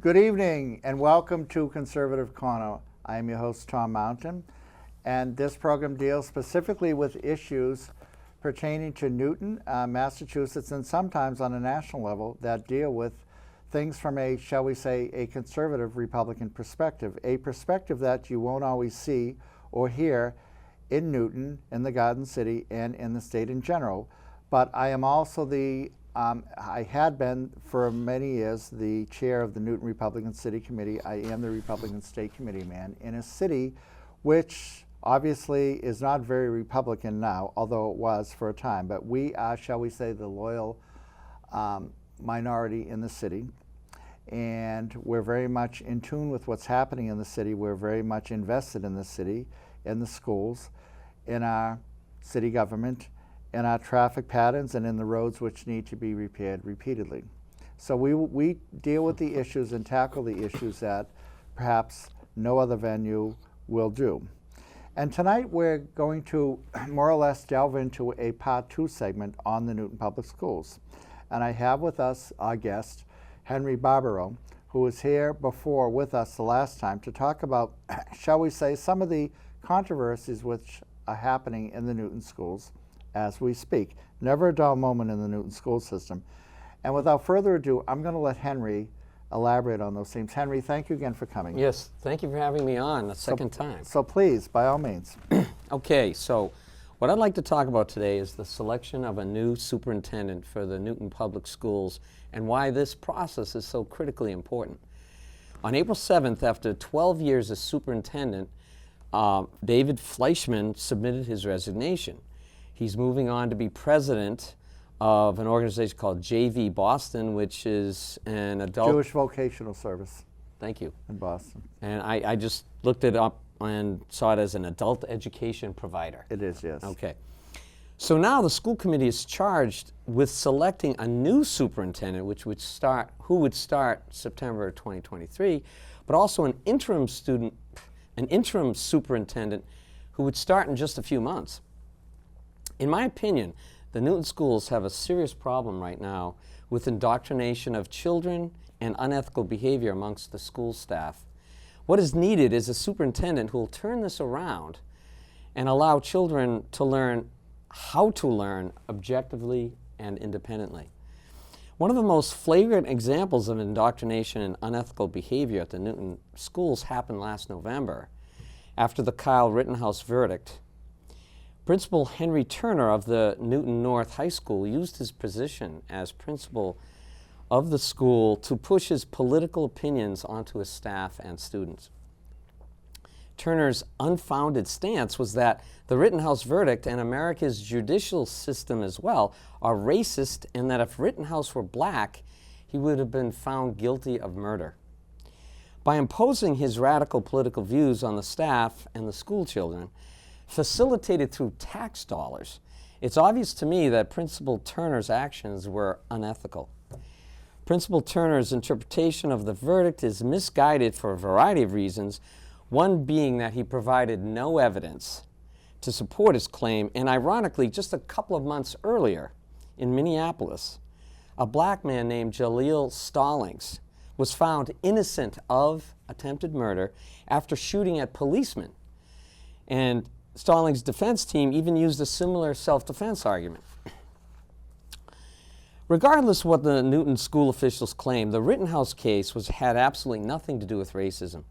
Good evening and welcome to Conservative Corner. I am your host, Tom Mountain, and this program deals specifically with issues pertaining to Newton, Massachusetts, and sometimes on a national level that deal with things from a, shall we say, a conservative Republican perspective, a perspective that you won't always see or hear in Newton, in the Garden City, and in the state in general. But I am also I had been for many years the chair of the Newton Republican City Committee. I am the Republican State Committee man in a city which obviously is not very Republican now, although it was for a time. But we are, shall we say, the loyal minority in the city. And we're very much in tune with what's happening in the city. We're very much invested in the city, in the schools, in our city government, in our traffic patterns, and in the roads which need to be repaired repeatedly. So we deal with the issues and tackle the issues that perhaps no other venue will do. And tonight we're going to more or less delve into a Part 2 segment on the Newton Public Schools. And I have with us our guest, Henry Barbaro, who was here before with us the last time to talk about, shall we say, some of the controversies which are happening in the Newton schools as we speak. Never a dull moment in the Newton school system. And without further ado, I'm going to let Henry elaborate on those themes. Henry, thank you again for coming. Yes, thank you for having me on a second time. So please, by all means. Okay, so what I'd like to talk about today is the selection of a new superintendent for the Newton Public Schools and why this process is so critically important. On April 7th, after 12 years as superintendent, David Fleischman submitted his resignation. He's moving on to be president of an organization called JV Boston, which is an adult... Jewish Vocational Service. Thank you. In Boston. And I just looked it up and saw it as an adult education provider. It is, yes. Okay. So now the school committee is charged with selecting a new superintendent, who would start September 2023, but also an interim superintendent who would start in just a few months. In my opinion, the Newton schools have a serious problem right now with indoctrination of children and unethical behavior amongst the school staff. What is needed is a superintendent who will turn this around and allow children to learn how to learn objectively and independently. One of the most flagrant examples of indoctrination and unethical behavior at the Newton schools happened last November after the Kyle Rittenhouse verdict. Principal Henry Turner of the Newton North High School used his position as principal of the school to push his political opinions onto his staff and students. Turner's unfounded stance was that the Rittenhouse verdict and America's judicial system as well are racist, and that if Rittenhouse were black, he would have been found guilty of murder. By imposing his radical political views on the staff and the school children, facilitated through tax dollars, it's obvious to me that Principal Turner's actions were unethical. Principal Turner's interpretation of the verdict is misguided for a variety of reasons, one being that he provided no evidence to support his claim, and ironically, just a couple of months earlier in Minneapolis, a black man named Jaleel Stallings was found innocent of attempted murder after shooting at policemen. And Stallings' defense team even used a similar self-defense argument. Regardless of what the Newton school officials claim, the Rittenhouse case had absolutely nothing to do with racism.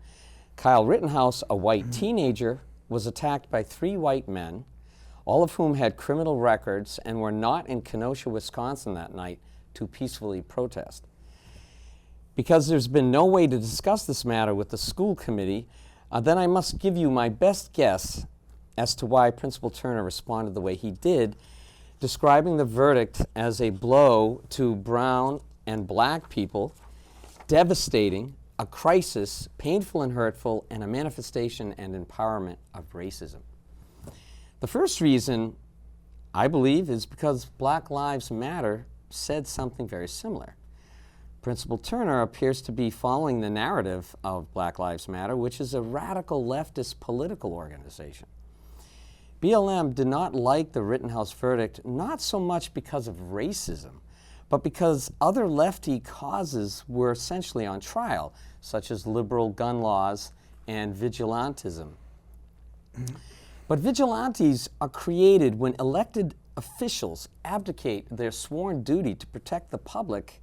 Kyle Rittenhouse, a white teenager, was attacked by 3 white men, all of whom had criminal records and were not in Kenosha, Wisconsin that night to peacefully protest. Because there's been no way to discuss this matter with the school committee, then I must give you my best guess as to why Principal Turner responded the way he did, describing the verdict as a blow to brown and black people, devastating, a crisis, painful and hurtful, and a manifestation and empowerment of racism. The first reason, I believe, is because Black Lives Matter said something very similar. Principal Turner appears to be following the narrative of Black Lives Matter, which is a radical leftist political organization. BLM did not like the Rittenhouse verdict, not so much because of racism, but because other lefty causes were essentially on trial, such as liberal gun laws and vigilantism. But vigilantes are created when elected officials abdicate their sworn duty to protect the public.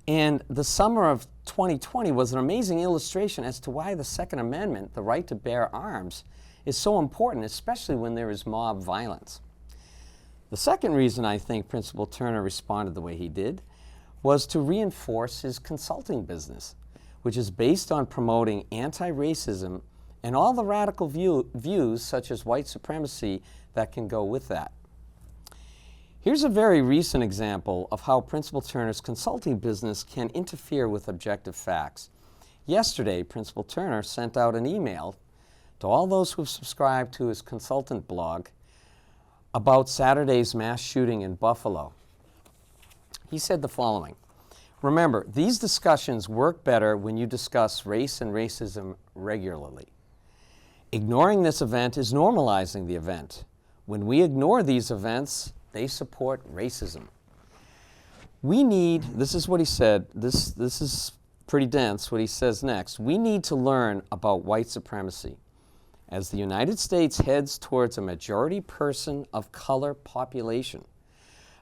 And the summer of 2020 was an amazing illustration as to why the Second Amendment, the right to bear arms, is so important, especially when there is mob violence. The second reason I think Principal Turner responded the way he did was to reinforce his consulting business, which is based on promoting anti-racism and all the radical views such as white supremacy that can go with that. Here's a very recent example of how Principal Turner's consulting business can interfere with objective facts. Yesterday, Principal Turner sent out an email to all those who have subscribed to his consultant blog about Saturday's mass shooting in Buffalo. He said the following: "Remember, these discussions work better when you discuss race and racism regularly. Ignoring this event is normalizing the event. When we ignore these events, they support racism. We need," this is what he said, this is pretty dense, what he says next, "we need to learn about white supremacy. As the United States heads towards a majority person of color population,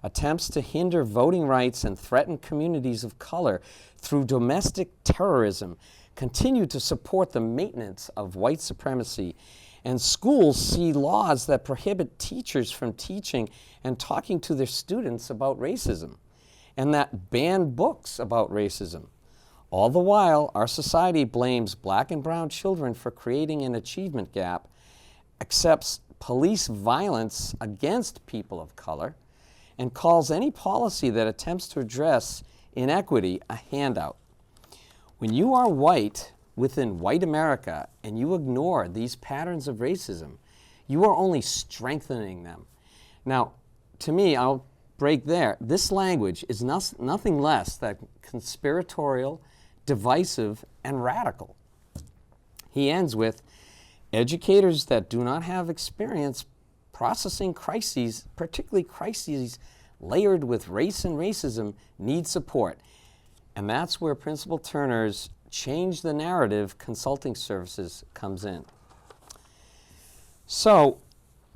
attempts to hinder voting rights and threaten communities of color through domestic terrorism continue to support the maintenance of white supremacy, and schools see laws that prohibit teachers from teaching and talking to their students about racism, and that ban books about racism. All the while, our society blames black and brown children for creating an achievement gap, accepts police violence against people of color, and calls any policy that attempts to address inequity a handout. When you are white within white America and you ignore these patterns of racism, you are only strengthening them." Now, to me, I'll break there. This language is nothing less than conspiratorial, divisive, and radical. He ends with, "Educators that do not have experience processing crises, particularly crises layered with race and racism, need support." And that's where Principal Turner's Change the Narrative consulting services comes in. So,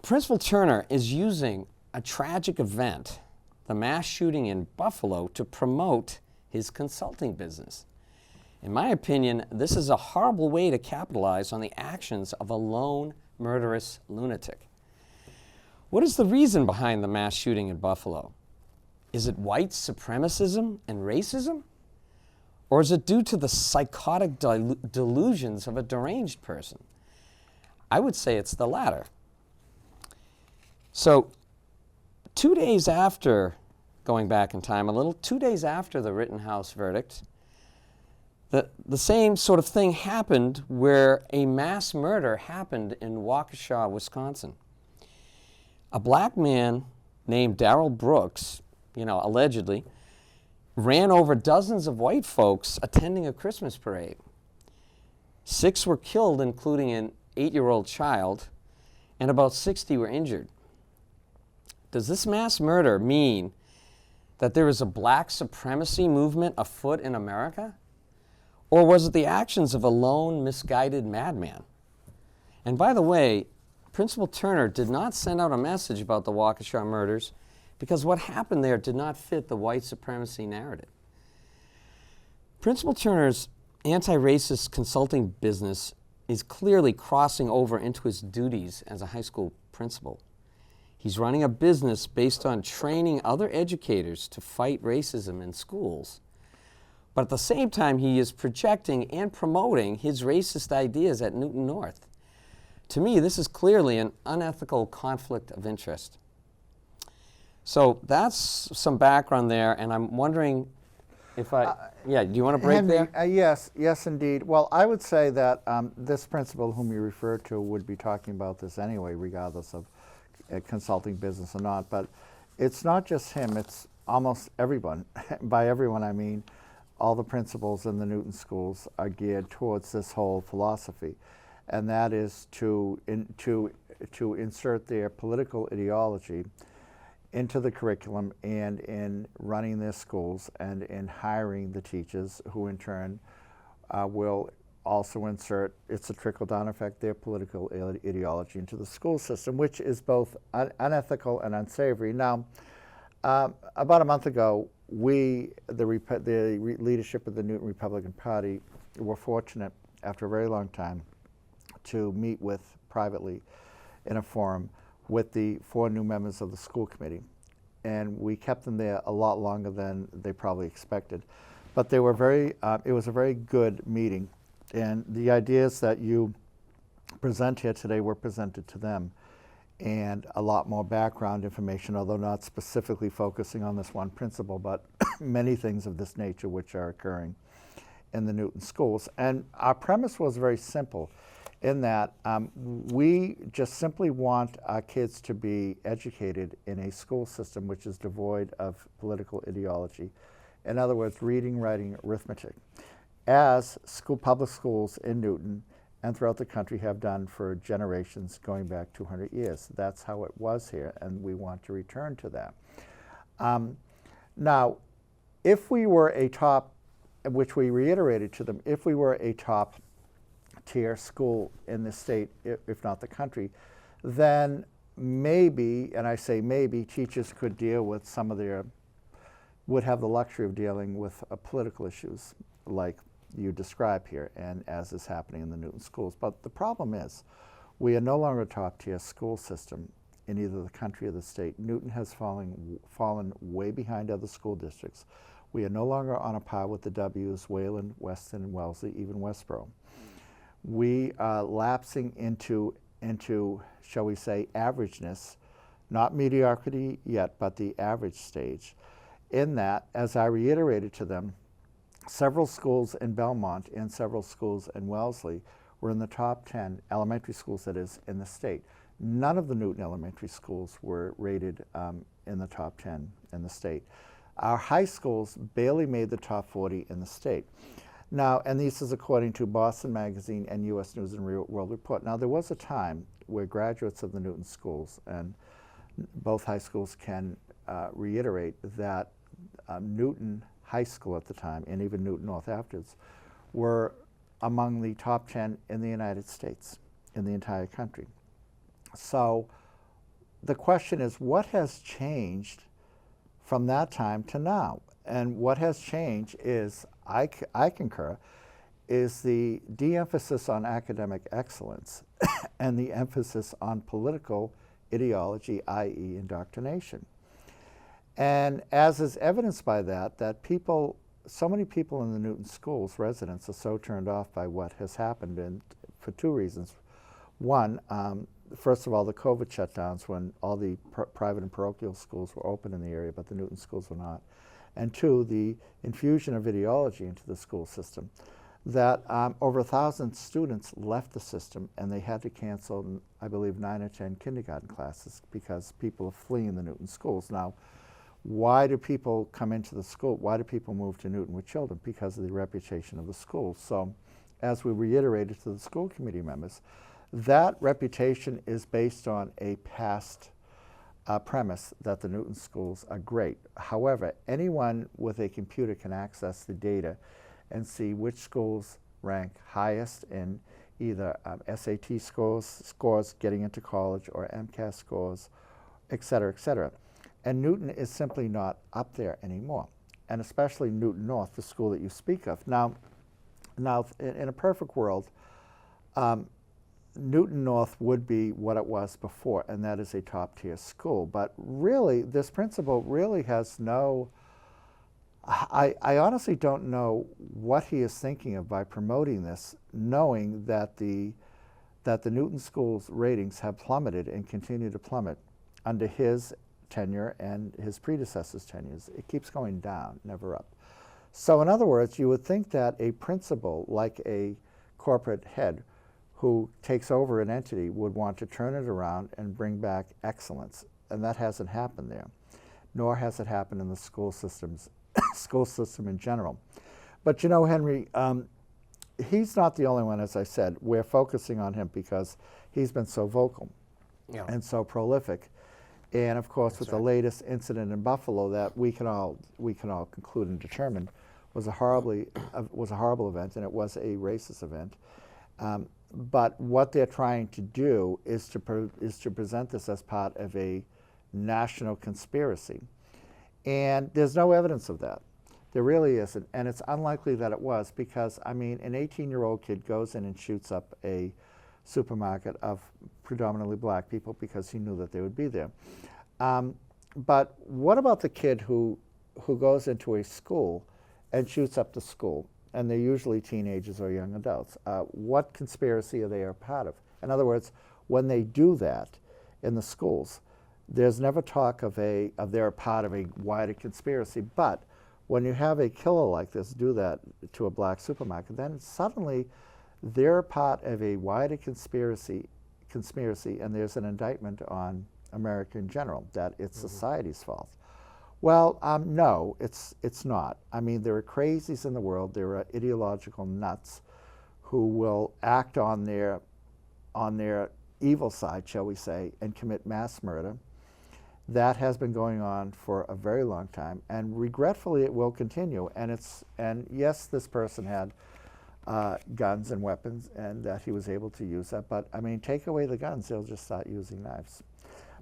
Principal Turner is using a tragic event, the mass shooting in Buffalo, to promote his consulting business. In my opinion, this is a horrible way to capitalize on the actions of a lone, murderous lunatic. What is the reason behind the mass shooting in Buffalo? Is it white supremacism and racism? Or is it due to the psychotic delusions of a deranged person? I would say it's the latter. So, 2 days after, going back in time a little, 2 days after the Rittenhouse verdict, the same sort of thing happened where a mass murder happened in Waukesha, Wisconsin. A black man named Darrell Brooks, allegedly, ran over dozens of white folks attending a Christmas parade. 6 were killed, including an 8-year-old child, and about 60 were injured. Does this mass murder mean that there is a black supremacy movement afoot in America? Or was it the actions of a lone, misguided madman? And by the way, Principal Turner did not send out a message about the Waukesha murders because what happened there did not fit the white supremacy narrative. Principal Turner's anti-racist consulting business is clearly crossing over into his duties as a high school principal. He's running a business based on training other educators to fight racism in schools. But at the same time, he is projecting and promoting his racist ideas at Newton North. To me, this is clearly an unethical conflict of interest. So that's some background there, and I'm wondering if do you want to break Henry, there? Yes, indeed. Well, I would say that this principal whom you refer to would be talking about this anyway, regardless of consulting business or not. But it's not just him, it's almost everyone. By everyone, I mean all the principals in the Newton schools are geared towards this whole philosophy. And that is to insert their political ideology into the curriculum and in running their schools and in hiring the teachers who in turn will also insert, it's a trickle-down effect, their political ideology into the school system, which is both unethical and unsavory. Now, about a month ago, the leadership of the Newton Republican Party were fortunate, after a very long time, to meet with privately in a forum with the 4 new members of the school committee. And we kept them there a lot longer than they probably expected. But they were it was a very good meeting. And the ideas that you present here today were presented to them. And a lot more background information, although not specifically focusing on this one principle, but many things of this nature which are occurring in the Newton schools. And our premise was very simple in that we just simply want our kids to be educated in a school system which is devoid of political ideology. In other words, reading, writing, arithmetic, as public schools in Newton and throughout the country have done for generations going back 200 years. That's how it was here, and we want to return to that. Now, if we were a top, which we reiterated to them, if we were a top tier school in the state, if not the country, then maybe, and I say maybe, teachers could deal with would have the luxury of dealing with political issues like you describe here, and as is happening in the Newton schools. But the problem is, we are no longer a top tier school system in either the country or the state. Newton has fallen way behind other school districts. We are no longer on a par with the W's, Wayland, Weston, and Wellesley, even Westboro. We are lapsing into, shall we say, averageness, not mediocrity yet, but the average stage. In that, as I reiterated to them, several schools in Belmont and several schools in Wellesley were in the top 10 elementary schools, that is, in the state. None of the Newton elementary schools were rated in the top 10 in the state. Our high schools barely made the top 40 in the state. Now, and this is according to Boston Magazine and U.S. News and World Report. Now, there was a time where graduates of the Newton schools, and both high schools can reiterate that Newton High School at the time, and even Newton North afterwards, were among the top 10 in the United States, in the entire country. So the question is, what has changed from that time to now? And what has changed is, I concur, is the de-emphasis on academic excellence and the emphasis on political ideology, i.e. indoctrination. And as is evidenced by that so many people in the Newton schools, residents, are so turned off by what has happened, and for 2 reasons. One, first of all, the COVID shutdowns when all the private and parochial schools were open in the area, but the Newton schools were not. And 2, the infusion of ideology into the school system. That over 1,000 students left the system, and they had to cancel, I believe, 9 or 10 kindergarten classes because people are fleeing the Newton schools. Now, why do people come into the school? Why do people move to Newton with children? Because of the reputation of the school. So, as we reiterated to the school committee members, that reputation is based on a past premise that the Newton schools are great. However, anyone with a computer can access the data and see which schools rank highest in either SAT scores getting into college, or MCAS scores, et cetera, et cetera. And Newton is simply not up there anymore, and especially Newton North, the school that you speak of. Now in a perfect world, Newton North would be what it was before, and that is a top-tier school. But really, this principal really has no, I honestly don't know what he is thinking of by promoting this, knowing that the Newton schools' ratings have plummeted and continue to plummet under his tenure and his predecessors' tenures. It keeps going down, never up. So in other words, you would think that a principal, like a corporate head, who takes over an entity would want to turn it around and bring back excellence. And that hasn't happened there, nor has it happened in the school system in general. But you know, Henry, he's not the only one, as I said. We're focusing on him because he's been so vocal and so prolific And of course, That's with right. the latest incident in Buffalo, that we can all conclude and determine was a horrible event, and it was a racist event. But what they're trying to do is to present this as part of a national conspiracy, and there's no evidence of that. There really isn't, and it's unlikely that it was, because I mean, an 18-year-old kid goes in and shoots up a supermarket of predominantly black people because he knew that they would be there. But what about the kid who goes into a school and shoots up the school? And they're usually teenagers or young adults. What conspiracy are they a part of? In other words, when they do that in the schools, there's never talk of they're a part of a wider conspiracy. But when you have a killer like this do that to a black supermarket, then suddenly they're a part of a wider conspiracy, and there's an indictment on America in general, that it's society's fault. Well, no, it's not. I mean, there are crazies in the world. There are ideological nuts who will act on their evil side, shall we say, and commit mass murder. That has been going on for a very long time, and regretfully, it will continue. And yes, this person had guns and weapons, and that he was able to use that. But I mean, take away the guns, they'll just start using knives.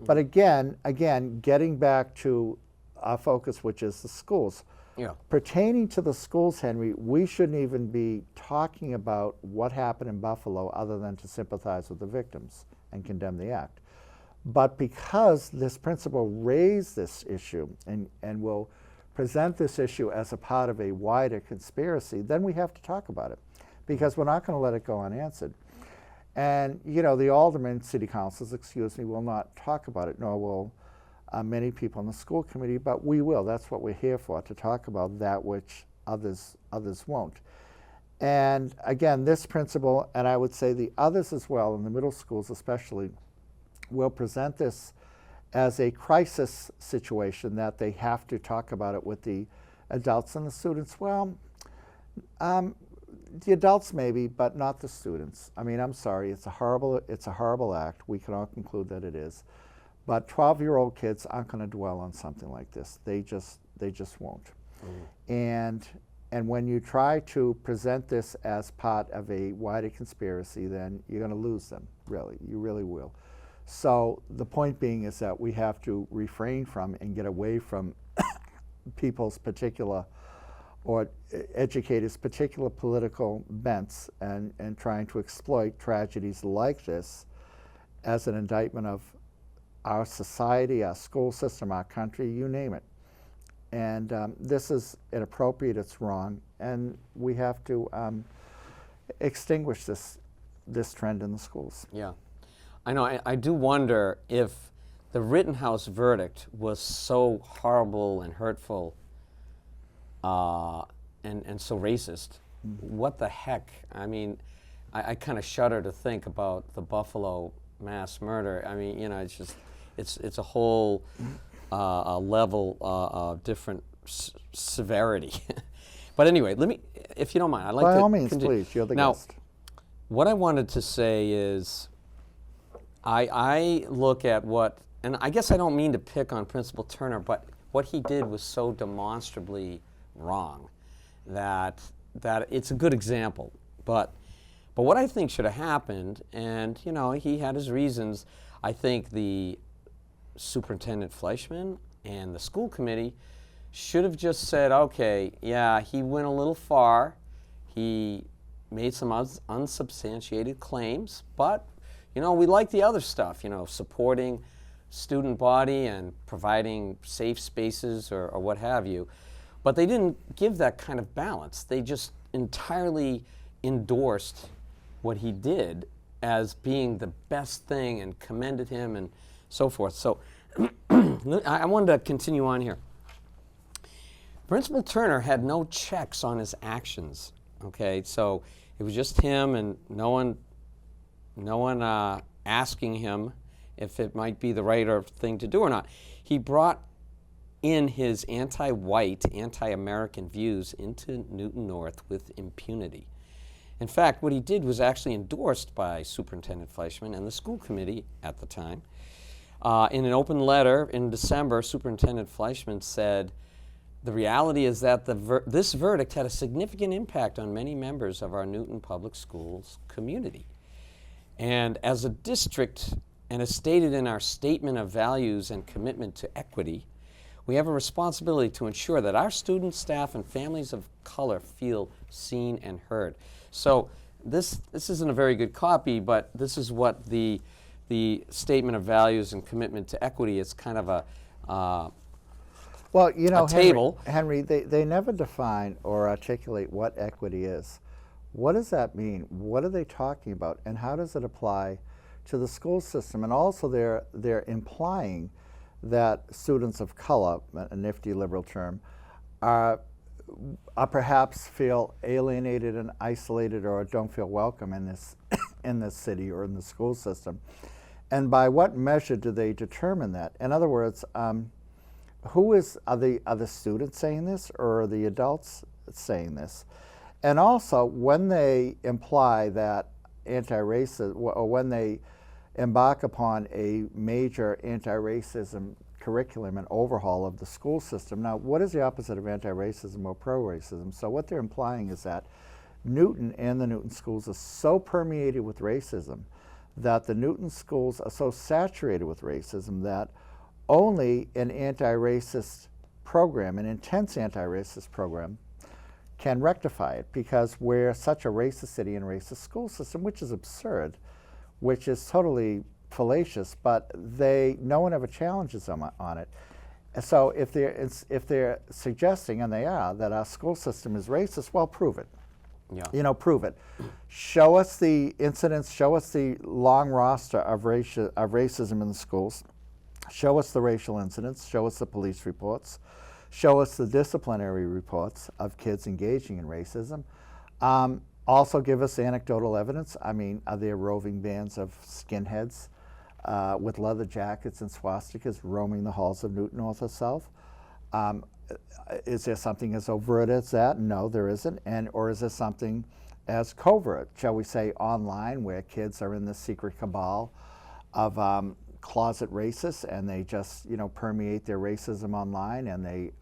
But again, getting back to our focus, which is the schools. Yeah. Pertaining to the schools, Henry, we shouldn't even be talking about what happened in Buffalo other than to sympathize with the victims and condemn the act. But because this principal raised this issue and will present this issue as a part of a wider conspiracy, then we have to talk about it, because we're not going to let it go unanswered. And, you know, the aldermen, city councils, will not talk about it, nor will many people in the school committee, but we will. That's what we're here for, to talk about that which others won't. And again, this principal, and I would say the others as well, in the middle schools especially, will present this as a crisis situation, that they have to talk about it with the adults and the students. Well, the adults maybe, but not the students. I mean, I'm sorry, it's a horrible act. We can all conclude that it is. But 12-year-old kids aren't going to dwell on something like this. They just won't. And when you try to present this as part of a wider conspiracy, then you're going to lose them, really. You really will. So the point being is that we have to refrain from and get away from people's particular, or educators' particular political bents, and trying to exploit tragedies like this as an indictment of our society, our school system, our country, you name it. And this is inappropriate, it's wrong, and we have to extinguish this trend in the schools. Yeah. I know, I do wonder if the Rittenhouse verdict was so horrible and hurtful and so racist. What the heck? I mean, I kind of shudder to think about the Buffalo mass murder. I mean, you know, it's just, it's a whole level of different severity. But anyway, let me, if you don't mind, I'd like to... By all means, please, you're the guest. What I wanted to say is, I look at what, and I guess I don't mean to pick on Principal Turner, but what he did was so demonstrably wrong that it's a good example. But what I think should have happened, and you know, he had his reasons, I think the Superintendent Fleischman and the school committee should have just said, okay, yeah, he went a little far, he made some unsubstantiated claims, but you know, we like the other stuff, you know, supporting student body and providing safe spaces or what have you. But they didn't give that kind of balance. They just entirely endorsed what he did as being the best thing and commended him and so forth. So I wanted to continue on here. Principal Turner had no checks on his actions, okay? So it was just him and no one asking him if it might be the right thing to do or not. He brought in his anti-white, anti-American views into Newton North with impunity. In fact, what he did was actually endorsed by Superintendent Fleischman and the school committee at the time. In an open letter in December, Superintendent Fleischman said, "The reality is that this verdict had a significant impact on many members of our Newton Public Schools community. And as a district, and as stated in our statement of values and commitment to equity, we have a responsibility to ensure that our students, staff, and families of color feel seen and heard." So this isn't a very good copy, but this is what the statement of values and commitment to equity is kind of a Well, you know, table. Henry, they never define or articulate what equity is. What does that mean? What are they talking about? And how does it apply to the school system? And also they're implying that students of color, a nifty liberal term, are perhaps feel alienated and isolated or don't feel welcome in this in this city or in the school system. And by what measure do they determine that? In other words, are the students saying this, or are the adults saying this? And also, when they imply that anti-racism, or when they embark upon a major anti-racism curriculum and overhaul of the school system. Now, what is the opposite of anti-racism or pro-racism? So what they're implying is that Newton and the Newton schools are so permeated with racism, that the Newton schools are so saturated with racism that only an anti-racist program, an intense anti-racist program, can rectify it, because we're such a racist city and racist school system, which is absurd, which is totally fallacious, but no one ever challenges them on it. So if they're suggesting, and they are, that our school system is racist, well, prove it. Yeah. You know, prove it. Show us the incidents, show us the long roster of racism in the schools, show us the racial incidents, show us the police reports, show us the disciplinary reports of kids engaging in racism. Also give us anecdotal evidence. I mean, are there roving bands of skinheads with leather jackets and swastikas roaming the halls of Newton north or south? Is there something as overt as that? No, there isn't. Or is there something as covert, shall we say, online, where kids are in this secret cabal of closet racists, and they just, you know, permeate their racism online, and they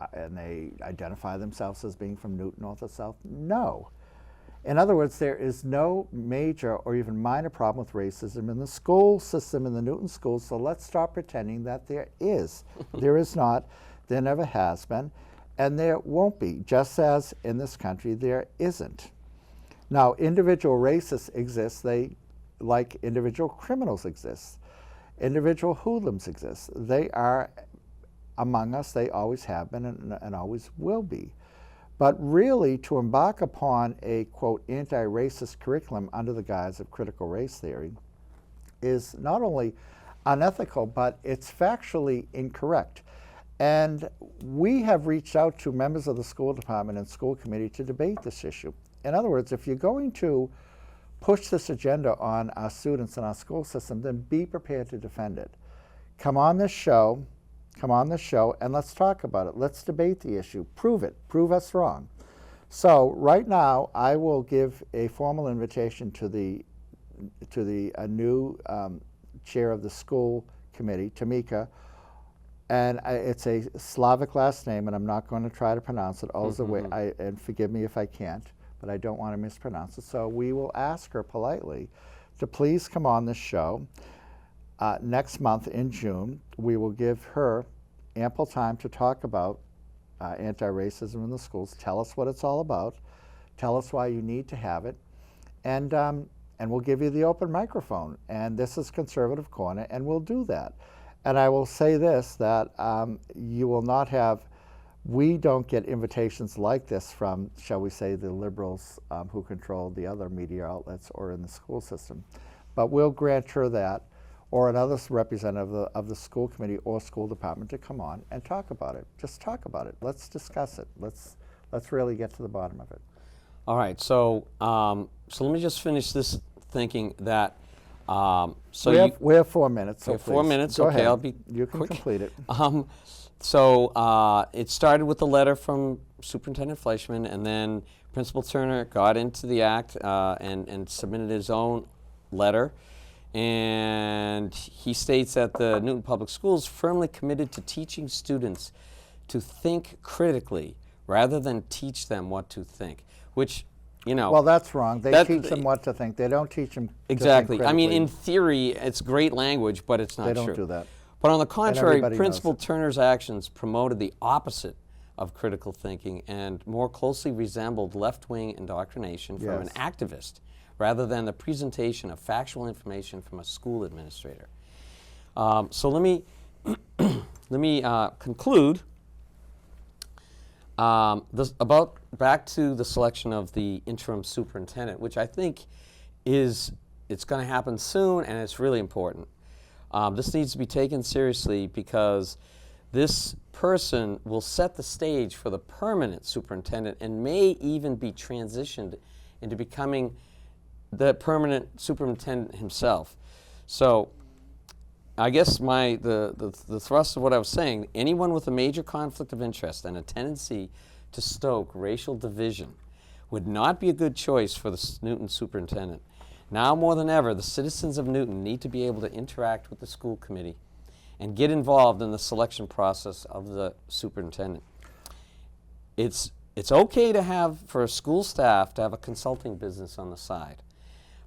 identify themselves as being from Newton north or south? No. In other words, there is no major or even minor problem with racism in the school system, in the Newton schools, so let's stop pretending that there is. There is not. There never has been, and there won't be, just as in this country there isn't. Now, individual racists exist, like individual criminals exist. Individual hoodlums exist. They are among us, they always have been and always will be. But really, to embark upon a, quote, anti-racist curriculum under the guise of critical race theory is not only unethical, but it's factually incorrect. And we have reached out to members of the school department and school committee to debate this issue. In other words, if you're going to push this agenda on our students and our school system, then be prepared to defend it. Come on this show, and let's talk about it. Let's debate the issue. Prove it. Prove us wrong. So right now, I will give a formal invitation to the new chair of the school committee, Tamika, and it's a Slavic last name, and I'm not going to try to pronounce it. And forgive me if I can't, but I don't want to mispronounce it. So we will ask her politely to please come on this show. Next month in June, we will give her ample time to talk about anti-racism in the schools. Tell us what it's all about. Tell us why you need to have it. And we'll give you the open microphone. And this is Conservative Corner, and we'll do that. And I will say this, that you will not have, we don't get invitations like this from, shall we say, the liberals who control the other media outlets or in the school system. But we'll grant her that, or another representative of the school committee or school department to come on and talk about it. Just talk about it. Let's discuss it. Let's really get to the bottom of it. All right. So let me just finish this thinking that. We have 4 minutes. So we have 4 minutes. Okay, I'll be You can quick. complete it. It started with a letter from Superintendent Fleischman, and then Principal Turner got into the act and submitted his own letter. And he states that the Newton Public Schools firmly committed to teaching students to think critically rather than teach them what to think, which, you know. Well, that's wrong. They teach them what to think. They don't teach them Exactly. to think I mean, in critically. theory, it's great language, but it's not They true. don't do that. But on the contrary, everybody knows Principal it. Turner's actions promoted the opposite of critical thinking and more closely resembled left-wing indoctrination from an Yes. activist rather than the presentation of factual information from a school administrator. So let me conclude back to the selection of the interim superintendent, which I think it's going to happen soon, and it's really important. This needs to be taken seriously because this person will set the stage for the permanent superintendent and may even be transitioned into becoming the permanent superintendent himself. So I guess the thrust of what I was saying, anyone with a major conflict of interest and a tendency to stoke racial division would not be a good choice for the Newton superintendent. Now more than ever, the citizens of Newton need to be able to interact with the school committee and get involved in the selection process of the superintendent. It's okay to have, for a school staff, to have a consulting business on the side.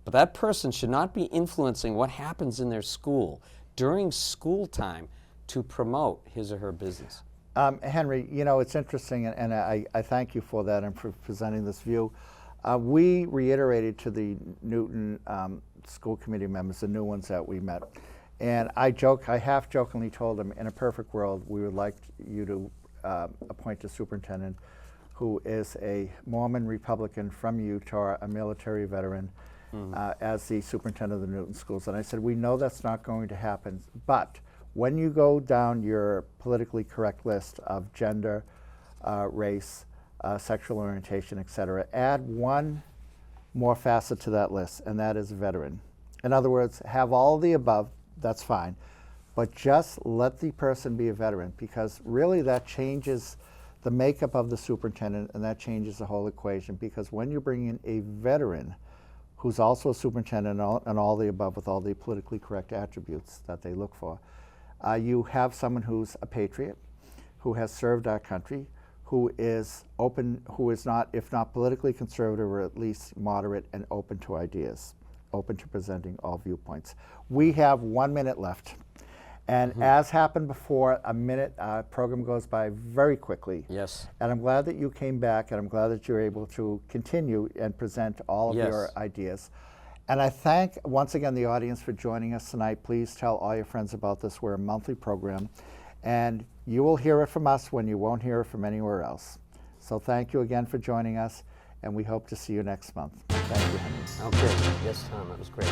But that person should not be influencing what happens in their school during school time to promote his or her business. Henry, you know, it's interesting, and I thank you for that and for presenting this view. We reiterated to the Newton school committee members, the new ones that we met, and I half jokingly told them, in a perfect world, we would like you to appoint a superintendent who is a Mormon Republican from Utah, a military veteran, as the superintendent of the Newton schools. And I said, we know that's not going to happen, but when you go down your politically correct list of gender, race, sexual orientation, etc., add one more facet to that list, and that is veteran. In other words, have all of the above, that's fine, but just let the person be a veteran, because really that changes the makeup of the superintendent, and that changes the whole equation, because when you bring in a veteran who's also a superintendent and all the above with all the politically correct attributes that they look for, you have someone who's a patriot, who has served our country, who is open, who is not, if not politically conservative, or at least moderate and open to ideas, open to presenting all viewpoints. We have 1 minute left. And as happened before, a minute program goes by very quickly. Yes. And I'm glad that you came back, and I'm glad that you're able to continue and present all of your ideas. And I thank, once again, the audience for joining us tonight. Please tell all your friends about this. We're a monthly program, and you will hear it from us when you won't hear it from anywhere else. So thank you again for joining us, and we hope to see you next month. Thank you, Henry. Okay. Yes, Tom, that was great.